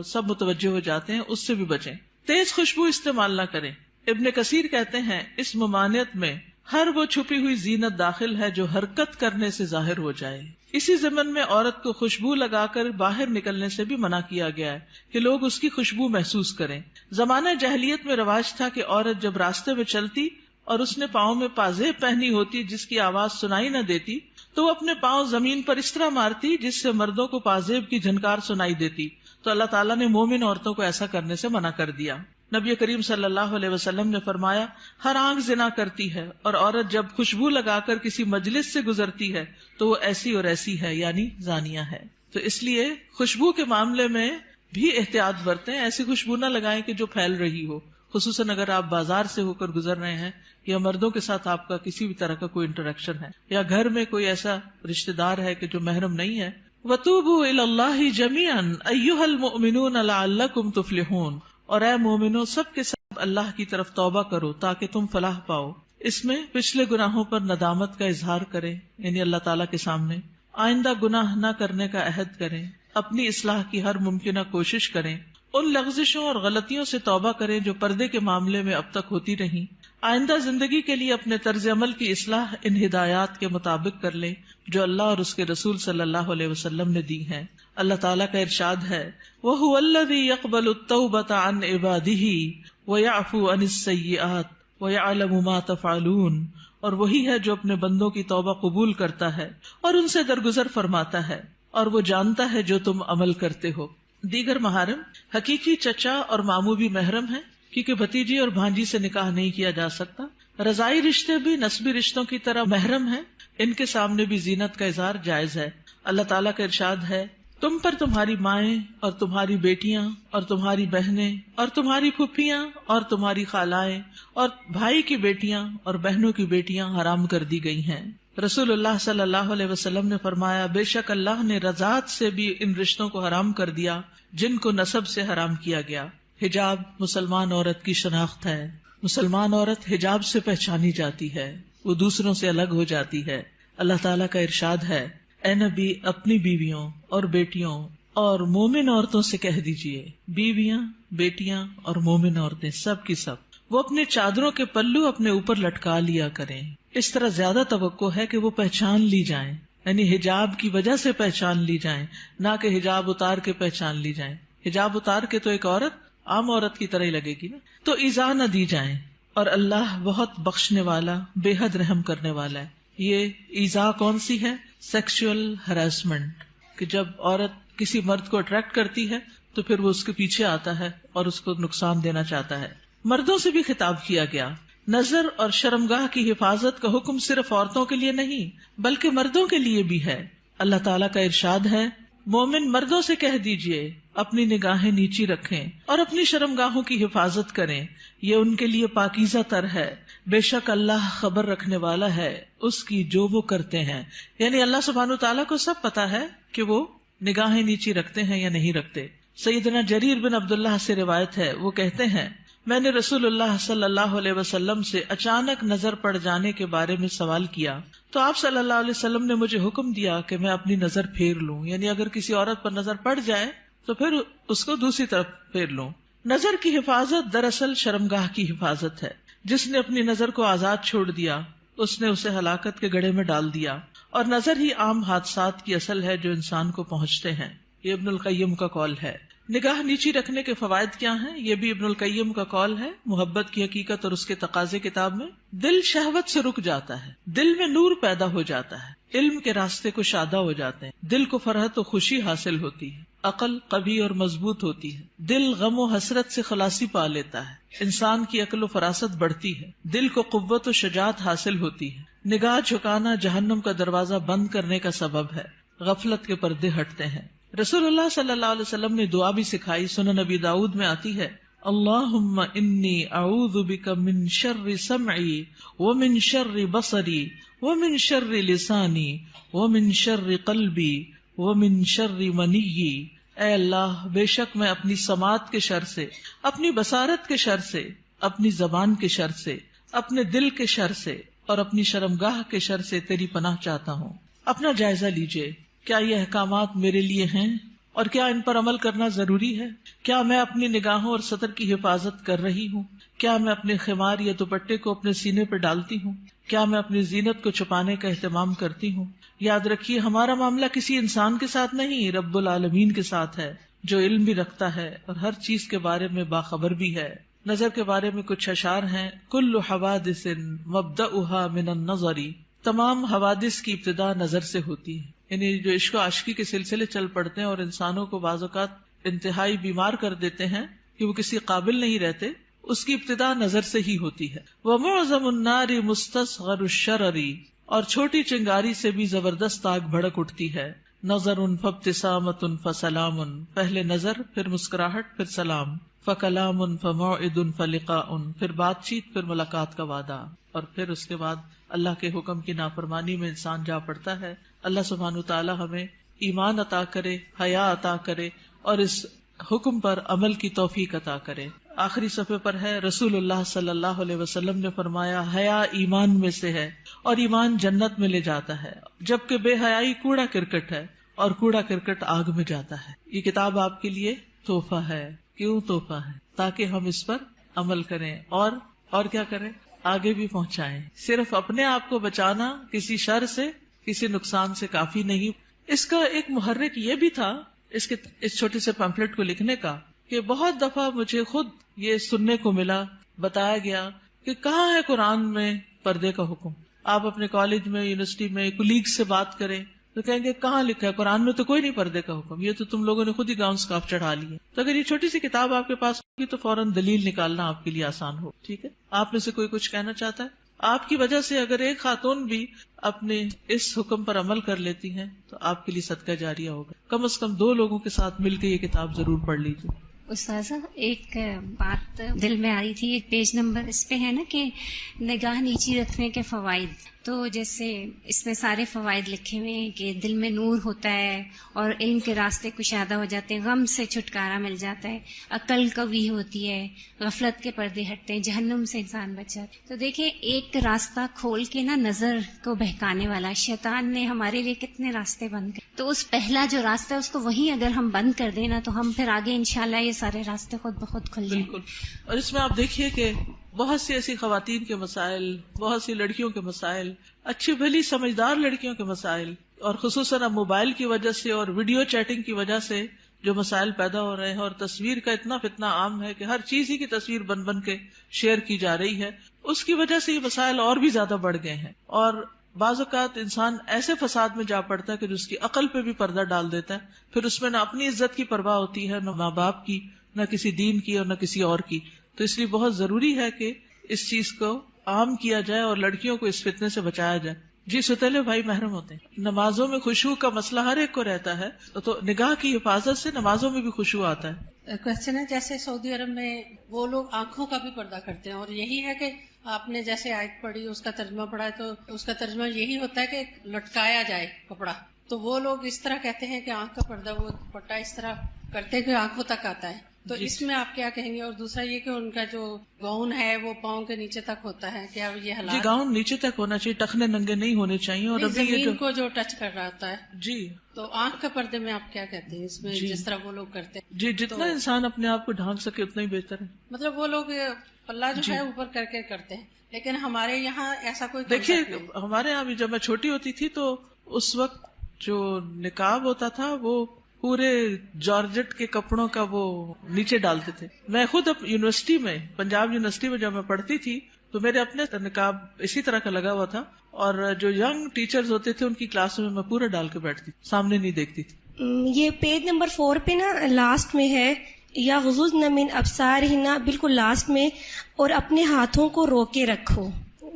سب متوجہ ہو جاتے ہیں، اس سے بھی بچیں. تیز خوشبو استعمال نہ کریں. ابن کثیر کہتے ہیں اس ممانعت میں ہر وہ چھپی ہوئی زینت داخل ہے جو حرکت کرنے سے ظاہر ہو جائے. اسی ضمن میں عورت کو خوشبو لگا کر باہر نکلنے سے بھی منع کیا گیا ہے کہ لوگ اس کی خوشبو محسوس کریں. زمانہ جاہلیت میں رواج تھا کہ عورت جب راستے میں چلتی اور اس نے پاؤں میں پازیب پہنی ہوتی جس کی آواز سنائی نہ دیتی تو وہ اپنے پاؤں زمین پر اس طرح مارتی جس سے مردوں کو پازیب کی جھنکار سنائی دیتی. تو اللہ تعالیٰ نے مومن عورتوں کو ایسا کرنے سے منع کر دیا. نبی کریم صلی اللہ علیہ وسلم نے فرمایا ہر آنکھ زنا کرتی ہے، اور عورت جب خوشبو لگا کر کسی مجلس سے گزرتی ہے تو وہ ایسی اور ایسی ہے، یعنی زانیہ ہے. تو اس لیے خوشبو کے معاملے میں بھی احتیاط برتیں. ایسی خوشبو نہ لگائیں کہ جو پھیل رہی ہو، خصوصاً اگر آپ بازار سے ہو کر گزر رہے ہیں یا مردوں کے ساتھ آپ کا کسی بھی طرح کا کوئی انٹریکشن ہے یا گھر میں کوئی ایسا رشتہ دار ہے کہ جو محرم نہیں ہے. وَتُوبُوا إِلَى اللَّهِ جَمِيعًا أَيُّهَا الْمُؤْمِنُونَ لَعَلَّكُمْ تُفْلِحُونَ، اور اے مومنو سب کے سب اللہ کی طرف توبہ کرو تاکہ تم فلاح پاؤ. اس میں پچھلے گناہوں پر ندامت کا اظہار کریں، یعنی اللہ تعالیٰ کے سامنے آئندہ گناہ نہ کرنے کا عہد کریں، اپنی اصلاح کی ہر ممکنہ کوشش کریں، ان لغزشوں اور غلطیوں سے توبہ کریں جو پردے کے معاملے میں اب تک ہوتی رہیں. آئندہ زندگی کے لیے اپنے طرز عمل کی اصلاح ان ہدایات کے مطابق کر لیں جو اللہ اور اس کے رسول صلی اللہ علیہ وسلم نے دی ہیں. اللہ تعالیٰ کا ارشاد ہے وَهُوَ الَّذِي يَقْبَلُ التَّوْبَةَ عَنْ عِبَادِهِ وَيَعْفُو عَنِ السَّيِّئَاتِ وَيَعْلَمُ مَا تَفْعَلُونَ، اور وہی ہے جو اپنے بندوں کی توبہ قبول کرتا ہے اور ان سے درگزر فرماتا ہے، اور وہ جانتا ہے جو تم عمل کرتے ہو. دیگر محارم حقیقی چچا اور ماموں بھی محرم ہیں، کیونکہ بھتیجی اور بھانجی سے نکاح نہیں کیا جا سکتا. رضائی رشتے بھی نسبی رشتوں کی طرح محرم ہیں، ان کے سامنے بھی زینت کا اظہار جائز ہے. اللہ تعالیٰ کا ارشاد ہے تم پر تمہاری مائیں اور تمہاری بیٹیاں اور تمہاری بہنیں اور تمہاری پھپھیاں اور تمہاری خالائیں اور بھائی کی بیٹیاں اور بہنوں کی بیٹیاں حرام کر دی گئی ہیں. رسول اللہ صلی اللہ علیہ وسلم نے فرمایا بے شک اللہ نے رضاعت سے بھی ان رشتوں کو حرام کر دیا جن کو نسب سے حرام کیا گیا. حجاب مسلمان عورت کی شناخت ہے. مسلمان عورت حجاب سے پہچانی جاتی ہے، وہ دوسروں سے الگ ہو جاتی ہے. اللہ تعالیٰ کا ارشاد ہے اے نبی اپنی بیویوں اور بیٹیوں اور مومن عورتوں سے کہہ دیجئے، بیویاں بیٹیاں اور مومن عورتیں سب کی سب وہ اپنے چادروں کے پلو اپنے اوپر لٹکا لیا کریں. اس طرح زیادہ توقع ہے کہ وہ پہچان لی جائیں، یعنی حجاب کی وجہ سے پہچان لی جائیں، نہ کہ حجاب اتار کے پہچان لی جائیں. حجاب اتار کے تو ایک عورت عام عورت کی طرح ہی لگے گی نا. تو ایذا نہ دی جائیں، اور اللہ بہت بخشنے والا بے حد رحم کرنے والا ہے. یہ ایذا کون سی ہے؟ سیکشل ہراسمنٹ، کہ جب عورت کسی مرد کو اٹریکٹ کرتی ہے تو پھر وہ اس کے پیچھے آتا ہے اور اس کو نقصان دینا چاہتا ہے. مردوں سے بھی خطاب کیا گیا. نظر اور شرمگاہ کی حفاظت کا حکم صرف عورتوں کے لیے نہیں بلکہ مردوں کے لیے بھی ہے. اللہ تعالیٰ کا ارشاد ہے مومن مردوں سے کہہ دیجئے اپنی نگاہیں نیچی رکھیں اور اپنی شرمگاہوں کی حفاظت کریں، یہ ان کے لیے پاکیزہ تر ہے. بے شک اللہ خبر رکھنے والا ہے اس کی جو وہ کرتے ہیں. یعنی اللہ سبحانہ وتعالیٰ کو سب پتا ہے کہ وہ نگاہیں نیچی رکھتے ہیں یا نہیں رکھتے. سیدنا جریر بن عبداللہ سے روایت ہے، وہ کہتے ہیں میں نے رسول اللہ صلی اللہ علیہ وسلم سے اچانک نظر پڑ جانے کے بارے میں سوال کیا تو آپ صلی اللہ علیہ وسلم نے مجھے حکم دیا کہ میں اپنی نظر پھیر لوں، یعنی اگر کسی عورت پر نظر پڑ جائے تو پھر اس کو دوسری طرف پھیر لوں. نظر کی حفاظت دراصل شرمگاہ کی حفاظت ہے. جس نے اپنی نظر کو آزاد چھوڑ دیا اس نے اسے ہلاکت کے گڑھے میں ڈال دیا، اور نظر ہی عام حادثات کی اصل ہے جو انسان کو پہنچتے ہیں۔ یہ ابن القیم کا قول ہے۔ نگاہ نیچی رکھنے کے فوائد کیا ہیں؟ یہ بھی ابن القیم کا قول ہے محبت کی حقیقت اور اس کے تقاضے کتاب میں۔ دل شہوت سے رک جاتا ہے، دل میں نور پیدا ہو جاتا ہے، علم کے راستے کو شادہ ہو جاتے ہیں، دل کو فرحت و خوشی حاصل ہوتی ہے، عقل قوی اور مضبوط ہوتی ہے، دل غم و حسرت سے خلاصی پا لیتا ہے، انسان کی عقل و فراست بڑھتی ہے، دل کو قوت و شجاعت حاصل ہوتی ہے۔ نگاہ جھکانا جہنم کا دروازہ بند کرنے کا سبب ہے، غفلت کے پردے ہٹتے ہیں۔ رسول اللہ صلی اللہ علیہ وسلم نے دعا بھی سکھائی، سنن نبی داؤد میں آتی ہے، اللہم انی اعوذ بک من شر سمعی ومن شر بصری ومن شر لسانی ومن شر قلبی ومن شر منی۔ اے اللہ، بے شک میں اپنی سماعت کے شر سے، اپنی بصارت کے شر سے، اپنی زبان کے شر سے، اپنے دل کے شر سے اور اپنی شرمگاہ کے شر سے تیری پناہ چاہتا ہوں۔ اپنا جائزہ لیجئے، کیا یہ احکامات میرے لیے ہیں اور کیا ان پر عمل کرنا ضروری ہے؟ کیا میں اپنی نگاہوں اور سطر کی حفاظت کر رہی ہوں؟ کیا میں اپنے خمار یا دوپٹے کو اپنے سینے پر ڈالتی ہوں؟ کیا میں اپنی زینت کو چھپانے کا اہتمام کرتی ہوں؟ یاد رکھیے، ہمارا معاملہ کسی انسان کے ساتھ نہیں، رب العالمین کے ساتھ ہے، جو علم بھی رکھتا ہے اور ہر چیز کے بارے میں باخبر بھی ہے۔ نظر کے بارے میں کچھ اشعار ہیں، کل حوادث مبدأها من النظر، تمام حوادث کی ابتدا نظر سے ہوتی ہے۔ یعنی جو عشق و عاشقی کے سلسلے چل پڑتے ہیں اور انسانوں کو بعض اوقات انتہائی بیمار کر دیتے ہیں کہ وہ کسی قابل نہیں رہتے، اس کی ابتدا نظر سے ہی ہوتی ہے۔ وَمُعْظَمُ النَّارِ مُسْتَصْغَرُ الشَّرَرِ، اور چھوٹی چنگاری سے بھی زبردست آگ بھڑک اٹھتی ہے۔ نَظَرٌ فَابْتِسَامَةٌ فَسَلَامٌ، پہلے نظر، پھر مسکراہٹ، پھر سلام۔ فَكَلَامٌ فَمَوْعِدٌ فَلِقَاءٌ، پھر بات چیت، پھر ملاقات کا وعدہ، اور پھر اس کے بعد اللہ کے حکم کی نافرمانی میں انسان جا پڑتا ہے۔ اللہ سبحانہ وتعالی ہمیں ایمان عطا کرے، حیا عطا کرے اور اس حکم پر عمل کی توفیق عطا کرے۔ آخری صفحے پر ہے، رسول اللہ صلی اللہ علیہ وسلم نے فرمایا، حیا ایمان میں سے ہے اور ایمان جنت میں لے جاتا ہے، جبکہ بے حیائی کوڑا کرکٹ ہے اور کوڑا کرکٹ آگ میں جاتا ہے۔ یہ کتاب آپ کے لیے تحفہ ہے۔ کیوں تحفہ ہے؟ تاکہ ہم اس پر عمل کریں اور کیا کریں؟ آگے بھی پہنچائیں۔ صرف اپنے آپ کو بچانا کسی شر سے، کسی نقصان سے کافی نہیں۔ اس کا ایک محرک یہ بھی تھا، اس چھوٹے سے پمفلٹ کو لکھنے کا، کہ بہت دفعہ مجھے خود یہ سننے کو ملا، بتایا گیا کہ کہاں ہے قرآن میں پردے کا حکم۔ آپ اپنے کالج میں، یونیورسٹی میں کولیگ سے بات کریں تو کہیں گے کہاں لکھا ہے قرآن میں؟ تو کوئی نہیں پردے کا حکم، یہ تو تم لوگوں نے خود ہی گاؤن سکارف چڑھا لیے۔ تو اگر یہ چھوٹی سی کتاب آپ کے پاس ہوگی تو فوراً دلیل نکالنا آپ کے لیے آسان ہو۔ ٹھیک ہے، آپ میں سے کوئی کچھ کہنا چاہتا ہے؟ آپ کی وجہ سے اگر ایک خاتون بھی اپنے اس حکم پر عمل کر لیتی ہیں تو آپ کے لیے صدقہ جاریہ ہوگا۔ کم از کم 2 لوگوں کے ساتھ مل کے یہ کتاب ضرور پڑھ لیجیے۔ استاذہ، ایک بات دل میں آئی تھی، ایک پیج نمبر اس پہ ہے نا کہ نگاہ نیچی رکھنے کے فوائد، تو جیسے اس میں سارے فوائد لکھے ہوئے ہیں کہ دل میں نور ہوتا ہے اور علم کے راستے کشادہ ہو جاتے ہیں، غم سے چھٹکارا مل جاتا ہے، عقل قوی ہوتی ہے، غفلت کے پردے ہٹتے ہیں، جہنم سے انسان بچ جاتا ہے۔ تو دیکھیں، ایک راستہ کھول کے نا نظر کو بہکانے والا شیطان نے ہمارے لیے کتنے راستے بند کر، تو اس پہلا جو راستہ ہے اس کو وہیں اگر ہم بند کر دیں نا تو ہم پھر آگے انشاءاللہ یہ سارے راستے خود بخود کھل جائیں۔ بالکل۔ اور اس میں آپ دیکھیے کہ بہت سی ایسی خواتین کے مسائل، بہت سی لڑکیوں کے مسائل، اچھی بھلی سمجھدار لڑکیوں کے مسائل، اور خصوصاً اب موبائل کی وجہ سے اور ویڈیو چیٹنگ کی وجہ سے جو مسائل پیدا ہو رہے ہیں، اور تصویر کا اتنا فتنہ عام ہے کہ ہر چیز ہی کی تصویر بن بن کے شیئر کی جا رہی ہے، اس کی وجہ سے یہ مسائل اور بھی زیادہ بڑھ گئے ہیں۔ اور بعض اوقات انسان ایسے فساد میں جا پڑتا ہے کہ جو اس کی عقل پہ بھی پردہ ڈال دیتا ہے، پھر اس میں نہ اپنی عزت کی پرواہ ہوتی ہے، نہ ماں باپ کی، نہ کسی دین کی اور نہ کسی اور کی۔ تو اس لیے بہت ضروری ہے کہ اس چیز کو عام کیا جائے اور لڑکیوں کو اس فتنے سے بچایا جائے۔ جی، ستیلے بھائی محرم ہوتے ہیں۔ نمازوں میں خشوع کا مسئلہ ہر ایک کو رہتا ہے، تو نگاہ کی حفاظت سے نمازوں میں بھی خشوع آتا ہے۔ کوشچن ہے، جیسے سعودی عرب میں وہ لوگ آنکھوں کا بھی پردہ کرتے ہیں، اور یہی ہے کہ آپ نے جیسے آیت پڑھی، اس کا ترجمہ پڑھا، تو اس کا ترجمہ یہی ہوتا ہے کہ لٹکایا جائے کپڑا، تو وہ لوگ اس طرح کہتے ہیں کہ آنکھ کا پردہ وہ دوپٹہ اس طرح کرتے ہیں کہ آنکھوں تک آتا ہے، تو اس میں آپ کیا کہیں گے؟ اور دوسرا یہ کہ ان کا جو گاؤن ہے وہ پاؤں کے نیچے تک ہوتا ہے، کیا یہ حالات؟ جی گاؤن نیچے تک ہونا چاہیے، ٹخنے ننگے نہیں ہونے چاہیے، اور ابھی یہ زمین کو جو ٹچ کر رہا ہوتا ہے. جی تو آنکھ کے پردے میں آپ کیا کہتے ہیں اس میں؟ جس طرح وہ لوگ کرتے ہیں، جی جتنا انسان اپنے آپ کو ڈھانک سکے اتنا ہی بہتر ہے. مطلب وہ لوگ پلہ جو ہے اوپر کر کے کرتے ہیں، لیکن ہمارے یہاں ایسا کوئی دیکھیے ہمارے یہاں بھی جب میں چھوٹی ہوتی تھی تو اس وقت جو نقاب ہوتا تھا وہ پورے جارجٹ کے کپڑوں کا وہ نیچے ڈالتے تھے. میں خود یونیورسٹی میں، پنجاب یونیورسٹی میں جب میں پڑھتی تھی تو میرے اپنے نقاب اسی طرح کا لگا ہوا تھا، اور جو ینگ ٹیچرز ہوتے تھے ان کی کلاس میں پورا ڈال کے بیٹھتی، سامنے نہیں دیکھتی تھی. یہ پیج نمبر 4 پہ نا لاسٹ میں ہے، یا غضضن من ابصارہن، بالکل لاسٹ میں، اور اپنے ہاتھوں کو روکے رکھو.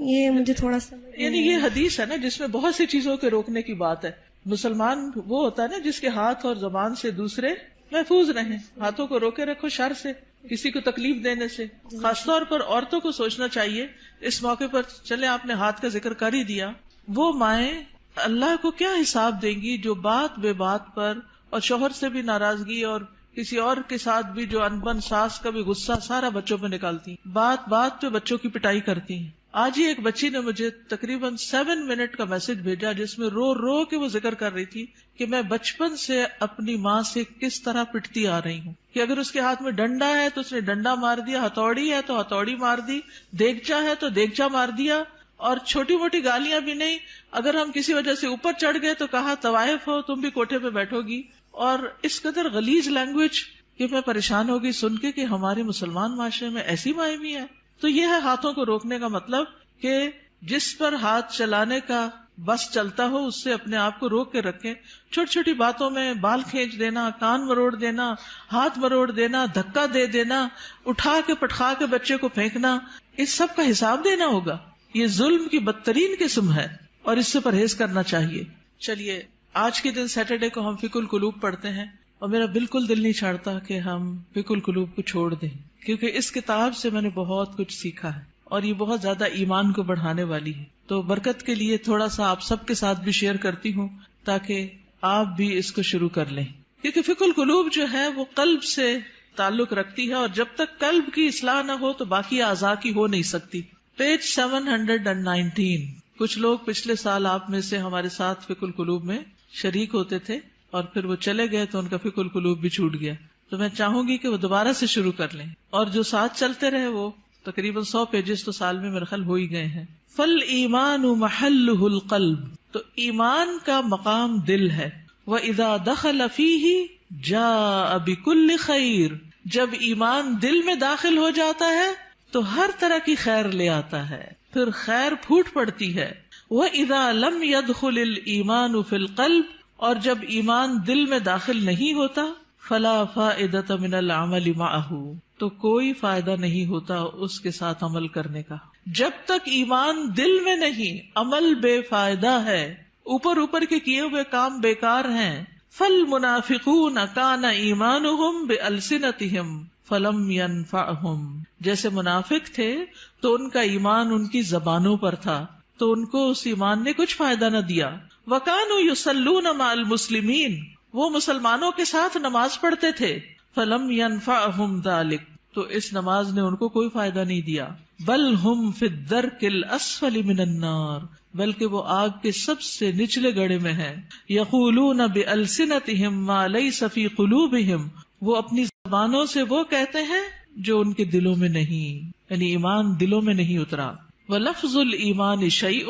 یہ مجھے تھوڑا سا یعنی یہ حدیث ہے نا جس میں بہت سی چیزوں کے روکنے کی بات ہے. مسلمان وہ ہوتا ہے نا جس کے ہاتھ اور زبان سے دوسرے محفوظ رہیں. ہاتھوں کو روکے رکھو شر سے، کسی کو تکلیف دینے سے. خاص طور پر عورتوں کو سوچنا چاہیے اس موقع پر. چلے آپ نے ہاتھ کا ذکر کر ہی دیا، وہ مائیں اللہ کو کیا حساب دیں گی جو بات بے بات پر اور شوہر سے بھی ناراضگی اور کسی اور کے ساتھ بھی جو انبن ساس کا بھی غصہ سارا بچوں پہ نکالتی، بات بات پہ بچوں کی پٹائی کرتی ہیں. آج ہی ایک بچی نے مجھے تقریباً 7 منٹ کا میسج بھیجا جس میں رو رو کے وہ ذکر کر رہی تھی کہ میں بچپن سے اپنی ماں سے کس طرح پٹتی آ رہی ہوں، کہ اگر اس کے ہاتھ میں ڈنڈا ہے تو اس نے ڈنڈا مار دیا، ہتھوڑی ہے تو ہتھوڑی مار دی، دیگچا ہے تو دیگچا مار دیا، اور چھوٹی موٹی گالیاں بھی نہیں. اگر ہم کسی وجہ سے اوپر چڑھ گئے تو کہا طوائف ہو تم بھی کوٹھے پہ بیٹھو گی. اور اس قدر غلیظ لینگویج کہ میں پریشان ہوگی سن کے کہ ہمارے مسلمان معاشرے میں ایسی مائیں بھی ہیں. تو یہ ہے ہاتھوں کو روکنے کا مطلب کہ جس پر ہاتھ چلانے کا بس چلتا ہو اس سے اپنے آپ کو روک کے رکھیں. چھوٹی چھوٹی باتوں میں بال کھینچ دینا، کان مروڑ دینا، ہاتھ مروڑ دینا، دھکا دے دینا، اٹھا کے پٹخا کے بچے کو پھینکنا، اس سب کا حساب دینا ہوگا. یہ ظلم کی بدترین قسم ہے اور اس سے پرہیز کرنا چاہیے. چلیے آج کے دن سیٹرڈے کو ہم فقہ القلوب پڑھتے ہیں، اور میرا بالکل دل نہیں چاہتا کہ ہم فقہ القلوب کو چھوڑ دیں، کیونکہ اس کتاب سے میں نے بہت کچھ سیکھا ہے اور یہ بہت زیادہ ایمان کو بڑھانے والی ہے. تو برکت کے لیے تھوڑا سا آپ سب کے ساتھ بھی شیئر کرتی ہوں تاکہ آپ بھی اس کو شروع کر لیں، کیونکہ فقہ القلوب جو ہے وہ قلب سے تعلق رکھتی ہے، اور جب تک قلب کی اصلاح نہ ہو تو باقی اعضاء کی ہو نہیں سکتی. پیج 719. کچھ لوگ پچھلے سال آپ میں سے ہمارے ساتھ فقہ القلوب میں شریک ہوتے تھے اور پھر وہ چلے گئے تو ان کا فقہ القلوب بھی چھوٹ گیا. تو میں چاہوں گی کہ وہ دوبارہ سے شروع کر لیں، اور جو ساتھ چلتے رہے وہ تقریباً 100 پیجز تو سال میں میرے خیال ہو ہی گئے ہیں. فَالْإِيمَانُ مَحَلُّهُ الْقَلْبُ، تو ایمان کا مقام دل ہے. وَإِذَا دَخَلَ فِيهِ جَاءَ بِكُلِّ خَيْرٍ، جب ایمان دل میں داخل ہو جاتا ہے تو ہر طرح کی خیر لے آتا ہے، پھر خیر پھوٹ پڑتی ہے. وَإِذَا لَمْ يَدْخُلِ الْإِيمَانُ فِي الْقَلْبِ، اور جب ایمان دل میں داخل نہیں ہوتا فَلَا فَائِدَةَ مِنَ الْعَمَلِ مَعَهُ، تو کوئی فائدہ نہیں ہوتا اس کے ساتھ عمل کرنے کا. جب تک ایمان دل میں نہیں، عمل بے فائدہ ہے، اوپر اوپر کے کیے ہوئے کام بیکار ہیں. فَالْمُنَافِقُونَ كَانَ إِيمَانُهُمْ بِأَلْسِنَتِهِمْ فَلَمْ يَنْفَعْهُمْ، جیسے منافق تھے تو ان کا ایمان ان کی زبانوں پر تھا تو ان کو اس ایمان نے کچھ فائدہ نہ دیا. وَكَانُوا يُصَلُّونَ مَعَ الْمُسْلِمِينَ، وہ مسلمانوں کے ساتھ نماز پڑھتے تھے. فَلَمْ يَنْفَعْهُمْ ذَلِكَ، تو اس نماز نے ان کو کوئی فائدہ نہیں دیا. بل ہم فی الدرک الاسفل من النار، بلکہ وہ آگ کے سب سے نچلے گڑھے میں ہیں. یقولون بألسنتہم ما لیس فی قلوبہم، وہ اپنی زبانوں سے وہ کہتے ہیں جو ان کے دلوں میں نہیں، یعنی ایمان دلوں میں نہیں اترا. ولفظ الایمان شیء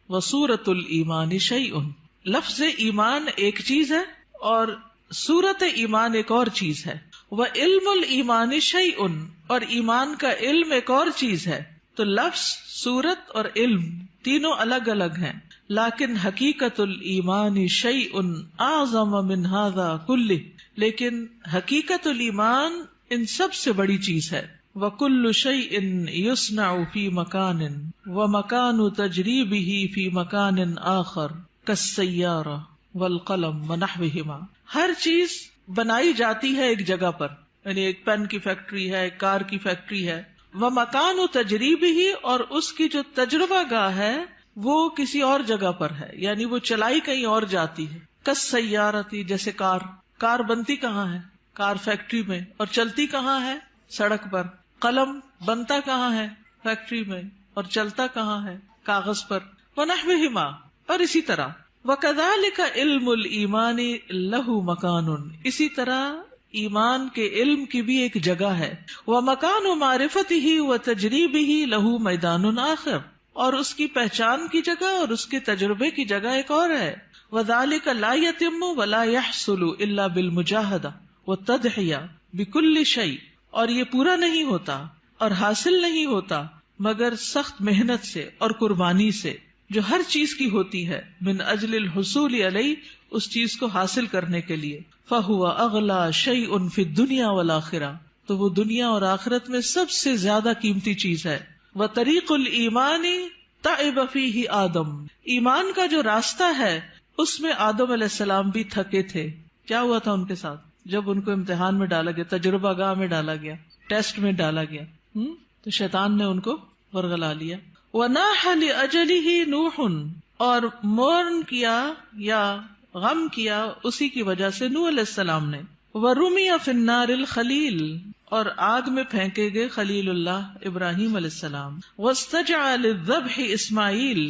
وصورت الایمان شیء، لفظ ایمان ایک چیز ہے اور صورت ایمان ایک اور چیز ہے. وعلم الایمان شیء، اور ایمان کا علم ایک اور چیز ہے. تو لفظ، صورت اور علم تینوں الگ الگ ہیں، لیکن حقیقت الایمان شیء اعظم من ھذا کلہ، لیکن حقیقت الایمان ان سب سے بڑی چیز ہے. وکل شیء یصنع فی مکان ومکان تجریبہ فی مکان آخر کالسیارہ والقلم ونحوہما، ہر چیز بنائی جاتی ہے ایک جگہ پر، یعنی ایک پین کی فیکٹری ہے، ایک کار کی فیکٹری ہے. ومکان تجریبہ، اور اس کی جو تجربہ گاہ ہے وہ کسی اور جگہ پر ہے، یعنی وہ چلائی کہیں اور جاتی ہے. کالسیارہ، جیسے کار بنتی کہاں ہے؟ کار فیکٹری میں، اور چلتی کہاں ہے؟ سڑک پر. قلم بنتا کہاں ہے؟ فیکٹری میں. اور چلتا کہاں ہے؟ کاغذ پر. وَنَحْوِهِمَا، اور اسی طرح. وَكَذَلِكَ عِلْمُ الْإِيمَانِ لَهُ مَكَانٌ، اسی طرح ایمان کے علم کی بھی ایک جگہ ہے. وَمَكَانُ مَعْرِفَتِهِ وَتَجْرِيبِهِ لَهُ مَيْدَانٌ آخر، اور اس کی پہچان کی جگہ اور اس کے تجربے کی جگہ ایک اور ہے. وَذَلِكَ لَا يَتِمُّ وَلَا يَحْصُلُ إِلَّا بِالْمُجَاهَدَةِ وَالتَّضْحِيَةِ بِكُلِّ شَيْءٍ، اور یہ پورا نہیں ہوتا اور حاصل نہیں ہوتا مگر سخت محنت سے اور قربانی سے، جو ہر چیز کی ہوتی ہے، من اجل الحصول علیہ، اس چیز کو حاصل کرنے کے لیے. فہو اغلی شیء فی الدنیا والآخرہ، تو وہ دنیا اور آخرت میں سب سے زیادہ قیمتی چیز ہے. وطریق الایمان تعب فیہ آدم، ایمان کا جو راستہ ہے اس میں آدم علیہ السلام بھی تھکے تھے. کیا ہوا تھا ان کے ساتھ؟ جب ان کو امتحان میں ڈالا گیا، تجربہ گاہ میں ڈالا گیا، ٹیسٹ میں ڈالا گیا، تو شیطان نے ان کو ورغلا لیا. وَنَاحَ لِأَجَلِهِ نُوحٌ، اور مورن کیا یا غم کیا اسی کی وجہ سے نوح علیہ السلام نے. وَرُمِيَ فِي النَّارِ الْخَلِيلِ، اور آگ میں پھینکے گئے خلیل اللہ ابراہیم علیہ السلام. وَاسْتَجَعَ لِلذَّبْحِ اسماعیل،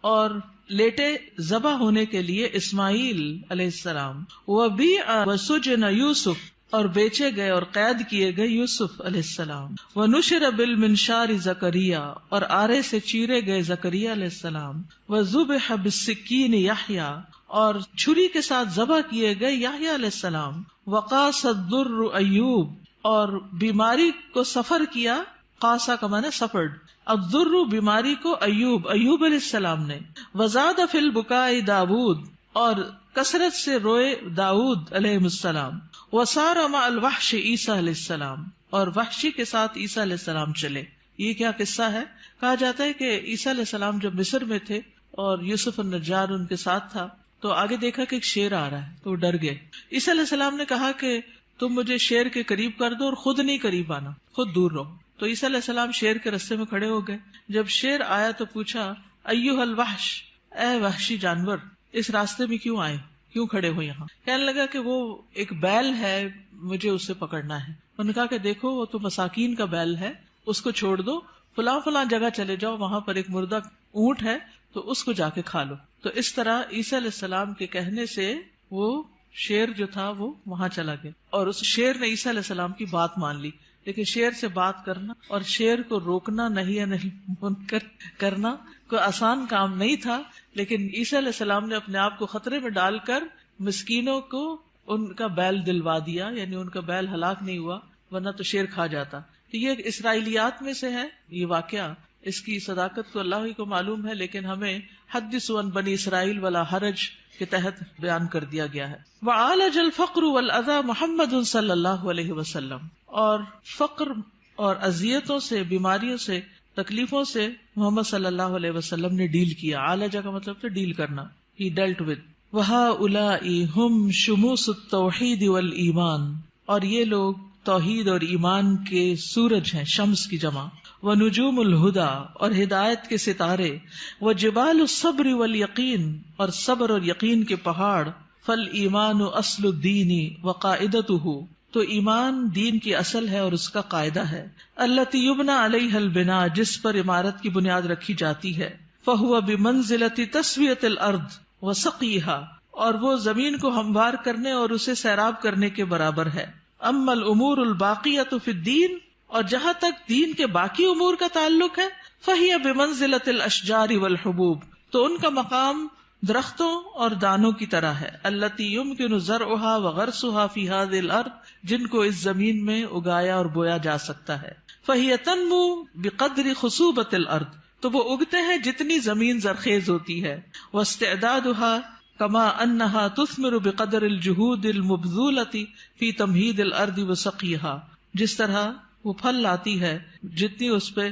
اور لیٹے ذبح ہونے کے لیے اسماعیل علیہ السلام. وَبِيعَ وَسُجِنَ یوسف، اور بیچے گئے اور قید کیے گئے یوسف علیہ السلام. وَنُشِرَ بِالْمِنشَارِ زکریا، اور آرے سے چیرے گئے زکریا علیہ السلام. وَذُبِحَ بِالسِّكِّينِ یحییٰ، اور چھری کے ساتھ ذبح کیے گئے یحییٰ علیہ السلام. وَقَاسَ الضُّرُّ ایوب، اور بیماری کو سفر کیا، قاسا کا معنی سفرڈ، الضر بیماری کو ایوب علیہ السلام نے. وزاد فی البکاء داود، اور کثرت سے روئے داود علیہ السلام. وسار مع الوحش عیسیٰ علیہ السلام، اور وحشی کے ساتھ عیسیٰ علیہ السلام چلے. یہ کیا قصہ ہے؟ کہا جاتا ہے کہ عیسیٰ علیہ السلام جب مصر میں تھے اور یوسف النجار ان کے ساتھ تھا، تو آگے دیکھا کہ ایک شیر آ رہا ہے تو وہ ڈر گئے. عیسیٰ علیہ السلام نے کہا کہ تم مجھے شیر کے قریب کر دو اور خود نہیں قریب آنا، خود دور رہو. تو عیسیٰ علیہ السلام شیر کے رستے میں کھڑے ہو گئے. جب شیر آیا تو پوچھا ایھا الوحش، اے وحشی جانور، اس راستے میں کیوں آئے، کیوں کھڑے ہو یہاں؟ کہنے لگا کہ وہ ایک بیل ہے، مجھے اسے پکڑنا ہے. انہوں نے کہا کہ دیکھو وہ تو مساکین کا بیل ہے، اس کو چھوڑ دو، فلاں فلاں جگہ چلے جاؤ، وہاں پر ایک مردہ اونٹ ہے تو اس کو جا کے کھا لو. تو اس طرح عیسیٰ علیہ السلام کے کہنے سے وہ شیر جو تھا وہ وہاں چلا گیا، اور اس شیر نے عیسیٰ علیہ السلام کی بات مان لی. لیکن شیر سے بات کرنا اور شیر کو روکنا نہیں منکر کرنا کوئی آسان کام نہیں تھا. لیکن عیسیٰ علیہ السلام نے اپنے آپ کو خطرے میں ڈال کر مسکینوں کو ان کا بیل دلوا دیا، یعنی ان کا بیل ہلاک نہیں ہوا، ورنہ تو شیر کھا جاتا. تو یہ اسرائیلیات میں سے ہے یہ واقعہ. اس کی صداقت تو اللہ ہی کو معلوم ہے، لیکن ہمیں حدثوا عن بنی اسرائیل ولا حرج کے تحت بیان کر دیا گیا ہے. وعالج الفقر والاذى محمد صلی اللہ علیہ وسلم، اور فقر اور اذیتوں سے، بیماریوں سے، تکلیفوں سے محمد صلی اللہ علیہ وسلم نے ڈیل کیا. عالجہ کا مطلب تھا ڈیل کرنا، ہی ڈیلٹ ود. وہؤلاء ہم شموس التوحید والایمان، اور یہ لوگ توحید اور ایمان کے سورج ہیں، شمس کی جمع. ونجوم الہدا، اور ہدایت کے ستارے. وجبال الصبر والیقین، اور صبر اور یقین کے پہاڑ. فالایمان اصل الدین وقاعدتہ، تو ایمان دین کی اصل ہے اور اس کا قاعدہ ہے. التی یبنى علیہ البناء، جس پر عمارت کی بنیاد رکھی جاتی ہے. فہو بمنزلۃ تسویۃ الارض وسقیھا، اور وہ زمین کو ہموار کرنے اور اسے سیراب کرنے کے برابر ہے. اما الامور الباقیۃ فی الدین، اور جہاں تک دین کے باقی امور کا تعلق ہے، فہی بمنزلۃ الاشجار والحبوب، تو ان کا مقام درختوں اور دانوں کی طرح ہے. التی یمکن زرعها وغرسها فی هذه الارض، جن کو اس زمین میں اگایا اور بویا جا سکتا ہے. فہی تنمو بقدر خصوبۃ الارض، تو وہ اگتے ہیں جتنی زمین زرخیز ہوتی ہے. واستعدادها کما انها تثمر بقدر الجهود المبذولۃ فی تمہید الارض وسقیها، جس طرح وہ پھل لاتی ہے جتنی اس پہ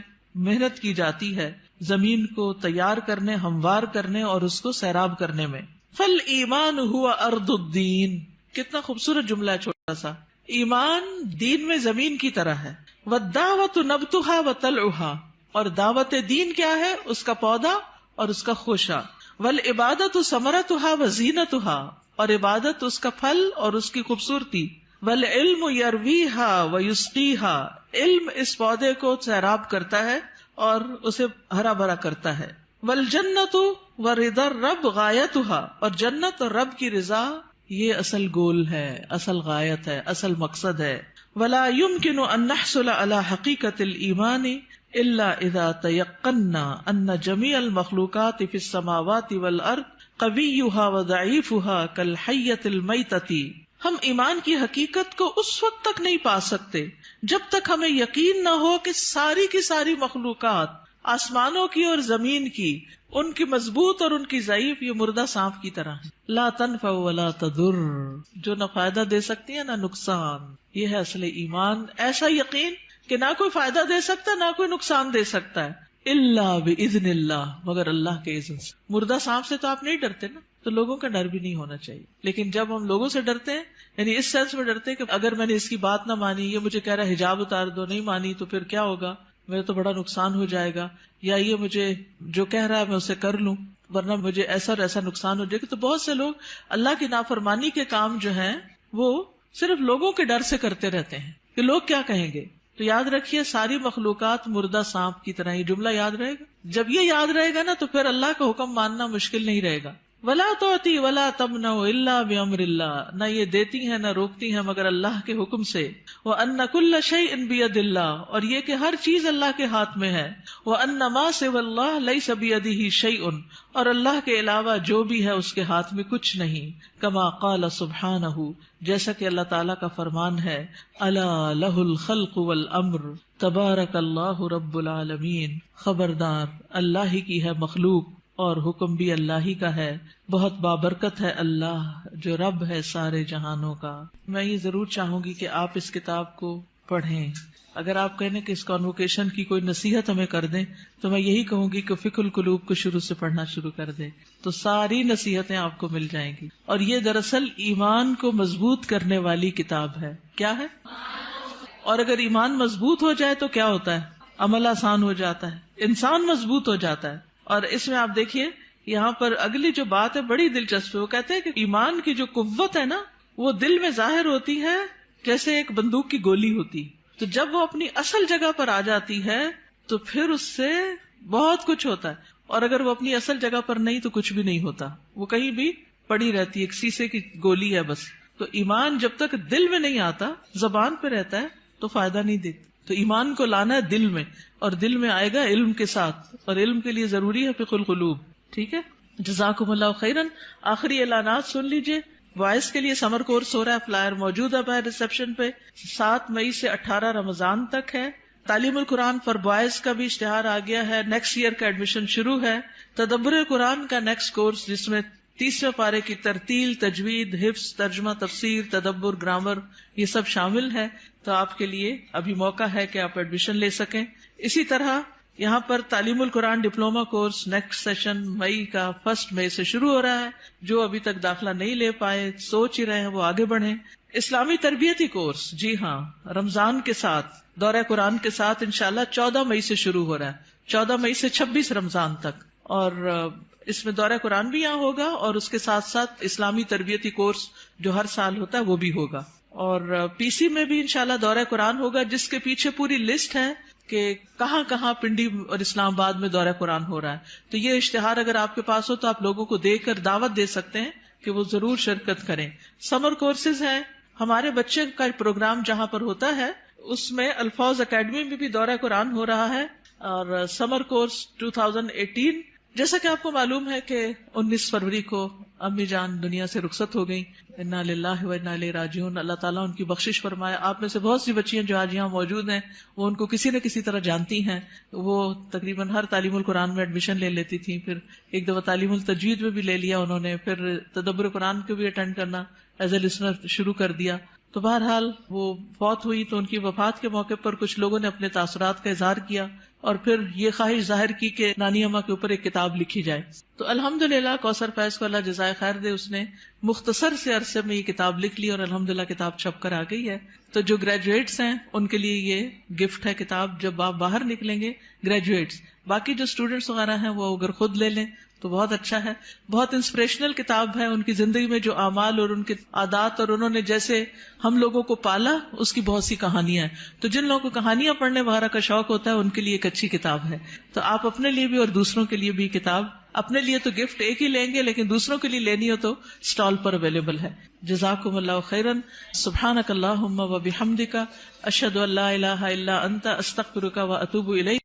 محنت کی جاتی ہے زمین کو تیار کرنے، ہموار کرنے اور اس کو سیراب کرنے میں. فالایمان هو ارض الدین، کتنا خوبصورت جملہ ہے چھوٹا سا. ایمان دین میں زمین کی طرح ہے. والدعوۃ نبتها وطلعها، اور دعوت دین کیا ہے؟ اس کا پودا اور اس کا خوشہ. والعبادۃ ثمرتها وزینتها، اور عبادت اس کا پھل اور اس کی خوبصورتی. والعلم یرویہا ویسقیہا، علم اس پودے کو سیراب کرتا ہے اور اسے ہرا بھرا کرتا ہے. والجنت ورضا الرب غایتھا، اور جنت اور رب کی رضا یہ اصل گول ہے، اصل غایت ہے، اصل مقصد ہے. ولا يمكن ان نحصل على حقیقت الایمان الا اذا تیقنا ان جميع المخلوقات في السماوات والارض قویها وضعیفها كالحیۃ المیتۃ. ہم ایمان کی حقیقت کو اس وقت تک نہیں پا سکتے جب تک ہمیں یقین نہ ہو کہ ساری کی ساری مخلوقات، آسمانوں کی اور زمین کی، ان کی مضبوط اور ان کی ضعیف یہ مردہ سانپ کی طرح ہے. لا تنفع ولا تضر، جو نہ فائدہ دے سکتی ہے نہ نقصان. یہ ہے اصل ایمان، ایسا یقین کہ نہ کوئی فائدہ دے سکتا نہ کوئی نقصان دے سکتا ہے، الا باذن اللہ، مگر اللہ کے اذن سے. مردہ سانپ سے تو آپ نہیں ڈرتے نا، تو لوگوں کا ڈر بھی نہیں ہونا چاہیے. لیکن جب ہم لوگوں سے ڈرتے ہیں، یعنی اس سینس میں ڈرتے ہیں کہ اگر میں نے اس کی بات نہ مانی، یہ مجھے کہہ رہا ہے حجاب اتار دو، نہیں مانی تو پھر کیا ہوگا، میرا تو بڑا نقصان ہو جائے گا، یا یہ مجھے جو کہہ رہا ہے میں اسے کر لوں ورنہ مجھے ایسا اور ایسا نقصان ہو جائے گا. تو بہت سے لوگ اللہ کی نافرمانی کے کام جو ہیں وہ صرف لوگوں کے ڈر سے کرتے رہتے ہیں کہ لوگ کیا کہیں گے. تو یاد رکھیے ساری مخلوقات مردہ سانپ کی طرح، یہ جملہ یاد رہے گا. جب یہ یاد رہے گا نا تو پھر اللہ کا حکم ماننا مشکل نہیں رہے گا. ولا تعطی ولا تمنع الا بامر اللہ، نہ یہ دیتی ہیں نہ روکتی ہیں مگر اللہ کے حکم سے. وان کل شیء بید اللہ، اور یہ کہ ہر چیز اللہ کے ہاتھ میں ہے. وان ما سوى اللہ لیس بیدہ شیء، اور اللہ کے علاوہ جو بھی ہے اس کے ہاتھ میں کچھ نہیں. کما قال سبحانہ، جیسا کہ اللہ تعالیٰ کا فرمان ہے، الا لہ الخلق والامر تبارک اللہ رب العالمین. خبردار، اللہ ہی کی ہے مخلوق اور حکم بھی اللہ ہی کا ہے، بہت بابرکت ہے اللہ جو رب ہے سارے جہانوں کا. میں یہ ضرور چاہوں گی کہ آپ اس کتاب کو پڑھیں. اگر آپ کہنے کہ اس کانوکیشن کی کوئی نصیحت ہمیں کر دیں تو میں یہی کہوں گی کہ فقہ القلوب کو شروع سے پڑھنا شروع کر دیں، تو ساری نصیحتیں آپ کو مل جائیں گی. اور یہ دراصل ایمان کو مضبوط کرنے والی کتاب ہے. کیا ہے؟ اور اگر ایمان مضبوط ہو جائے تو کیا ہوتا ہے؟ عمل آسان ہو جاتا ہے، انسان مضبوط ہو جاتا ہے. اور اس میں آپ دیکھیے یہاں پر اگلی جو بات ہے بڑی دلچسپ ہے. وہ کہتے ہیں کہ ایمان کی جو قوت ہے نا وہ دل میں ظاہر ہوتی ہے جیسے ایک بندوق کی گولی ہوتی. تو جب وہ اپنی اصل جگہ پر آ جاتی ہے تو پھر اس سے بہت کچھ ہوتا ہے. اور اگر وہ اپنی اصل جگہ پر نہیں تو کچھ بھی نہیں ہوتا، وہ کہیں بھی پڑی رہتی ہے، ایک شیشے کی گولی ہے بس. تو ایمان جب تک دل میں نہیں آتا، زبان پہ رہتا ہے تو فائدہ نہیں دیتا. تو ایمان کو لانا ہے دل میں، اور دل میں آئے گا علم کے ساتھ، اور علم کے لیے ضروری ہے فقہ القلوب. ٹھیک ہے، جزاکم اللہ خیرن. آخری اعلانات سن لیجئے. وائس کے لیے سمر کورس ہو رہا ہے، فلائر موجود ہے باہر ریسپشن پہ. 7 مئی سے 18 رمضان تک ہے. تعلیم القرآن فار بوائز کا بھی اشتہار آ گیا ہے، نیکسٹ ایئر کا ایڈمیشن شروع ہے. تدبر قرآن کا نیکسٹ کورس جس میں 30ویں پارے کی ترتیل، تجوید، حفظ، ترجمہ، تفسیر، تدبر، گرامر یہ سب شامل ہے. تو آپ کے لیے ابھی موقع ہے کہ آپ ایڈمیشن لے سکیں. اسی طرح یہاں پر تعلیم القرآن ڈپلوما کورس نیکسٹ سیشن مئی کا 1 مئی سے شروع ہو رہا ہے. جو ابھی تک داخلہ نہیں لے پائے، سوچ ہی رہے ہیں، وہ آگے بڑھیں. اسلامی تربیتی کورس، جی ہاں، رمضان کے ساتھ دورہ قرآن کے ساتھ انشاءاللہ 14 مئی سے شروع ہو رہا ہے، 14 مئی سے 26 رمضان تک. اور اس میں دورہ قرآن بھی یہاں ہوگا اور اس کے ساتھ ساتھ اسلامی تربیتی کورس جو ہر سال ہوتا ہے وہ بھی ہوگا. اور پی سی میں بھی انشاءاللہ دورہ قرآن ہوگا، جس کے پیچھے پوری لسٹ ہے کہ کہاں کہاں پنڈی اور اسلام آباد میں دورہ قرآن ہو رہا ہے. تو یہ اشتہار اگر آپ کے پاس ہو تو آپ لوگوں کو دے کر دعوت دے سکتے ہیں کہ وہ ضرور شرکت کریں. سمر کورسز ہیں ہمارے بچے کا پروگرام جہاں پر ہوتا ہے اس میں الفاظ اکیڈمی میں بھی دورہ قرآن ہو رہا ہے. اور سمر کورس 2018 جیسا کہ آپ کو معلوم ہے کہ 19 فروری کو امی جان دنیا سے رخصت ہو گئی. انا للہ و انا الیہ راجعون. اللہ تعالیٰ ان کی بخشش فرمائے. آپ میں سے بہت سی بچیاں جو آج یہاں موجود ہیں وہ ان کو کسی نہ کسی طرح جانتی ہیں. وہ تقریباً ہر تعلیم القرآن میں ایڈمیشن لے لیتی تھیں، پھر ایک دفعہ تعلیم التجوید میں بھی لے لیا انہوں نے، پھر تدبر قرآن کو بھی اٹینڈ کرنا ایز اے لسنر شروع کر دیا. تو بہرحال وہ فوت ہوئی تو ان کی وفات کے موقع پر کچھ لوگوں نے اپنے تاثرات کا اظہار کیا اور پھر یہ خواہش ظاہر کی کہ نانی اماں کے اوپر ایک کتاب لکھی جائے. تو الحمدللہ کوثر فیض کو اللہ جزائے خیر دے، اس نے مختصر سے عرصے میں یہ کتاب لکھ لی اور الحمدللہ کتاب چھپ کر آ گئی ہے. تو جو گریجویٹس ہیں ان کے لیے یہ گفٹ ہے کتاب، جب آپ باہر نکلیں گے گریجویٹس. باقی جو اسٹوڈینٹس وغیرہ ہیں وہ اگر خود لے لیں تو بہت اچھا ہے. بہت انسپریشنل کتاب ہے. ان کی زندگی میں جو اعمال اور ان کے عادات اور انہوں نے جیسے ہم لوگوں کو پالا اس کی بہت سی کہانیاں ہیں. تو جن لوگوں کو کہانیاں پڑھنے وغیرہ کا شوق ہوتا ہے ان کے لیے ایک اچھی کتاب ہے. تو آپ اپنے لیے بھی اور دوسروں کے لیے بھی کتاب, اپنے لیے تو گفٹ ایک ہی لیں گے لیکن دوسروں کے لیے لینی ہو تو اسٹال پر اویلیبل ہے. جزاکم اللہ خیرا. سبحانک اللہم و بحمدک اشہد ان لا الہ الا انت استغفرک و اتوب الیک.